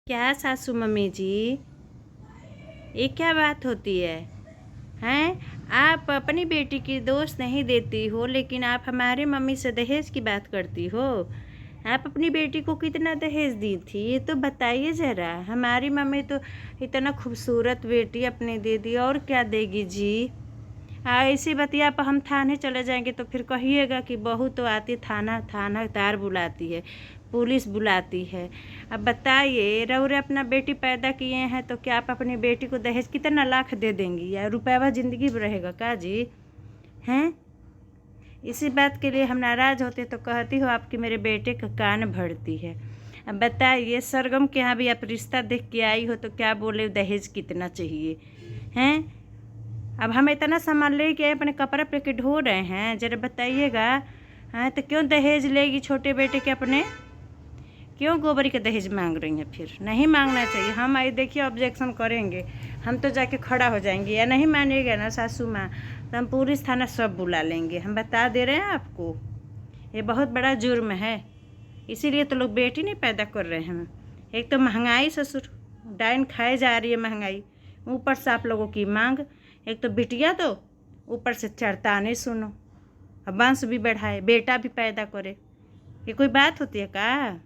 क्या सासू मम्मी जी, ये क्या बात होती है? हैं? आप अपनी बेटी की दोष नहीं देती हो, लेकिन आप हमारे मम्मी से दहेज की बात करती हो। आप अपनी बेटी को कितना दहेज दी थी, ये तो बताइए ज़रा। हमारी मम्मी तो इतना खूबसूरत बेटी अपने दे दी, और क्या देगी जी? ऐसी बतिया पर हम थाने चले जाएंगे तो फिर कहिएगा कि बहू तो आती थाना थाना तार बुलाती है, पुलिस बुलाती है। अब बताइए, रउरे अपना बेटी पैदा किए हैं तो क्या आप अपनी बेटी को दहेज कितना लाख दे देंगी, या रुपया ज़िंदगी में रहेगा का जी? हैं? इसी बात के लिए हम नाराज़ होते तो कहती हो आपकी मेरे बेटे का कान भरती है। अब बताइए, सरगम के यहाँ भी आप रिश्ता देख के आई हो तो क्या बोले दहेज कितना चाहिए? हैं? अब हम इतना सामान ले के अपने कपड़ा पे के ढो रहे हैं, जरा बताइएगा। हाँ, तो क्यों दहेज लेगी छोटे बेटे के अपने? क्यों गोबरी के दहेज मांग रही हैं? फिर नहीं मांगना चाहिए। हम आई देखिए ऑब्जेक्शन करेंगे, हम तो जाके खड़ा हो जाएंगे। या नहीं मानिएगा ना सासू माँ, तो हम पुलिस थाना सब बुला लेंगे। हम बता दे रहे हैं आपको, ये बहुत बड़ा जुर्म है। इसीलिए तो लोग बेटी नहीं पैदा कर रहे हैं। एक तो महंगाई, ससुर डाइन खाए जा रही है महंगाई, ऊपर से आप लोगों की मांग। एक तो बिटिया दो, ऊपर से चरताने सुनो, अब वंश भी बढ़ाए, बेटा भी पैदा करे। ये कोई बात होती है का?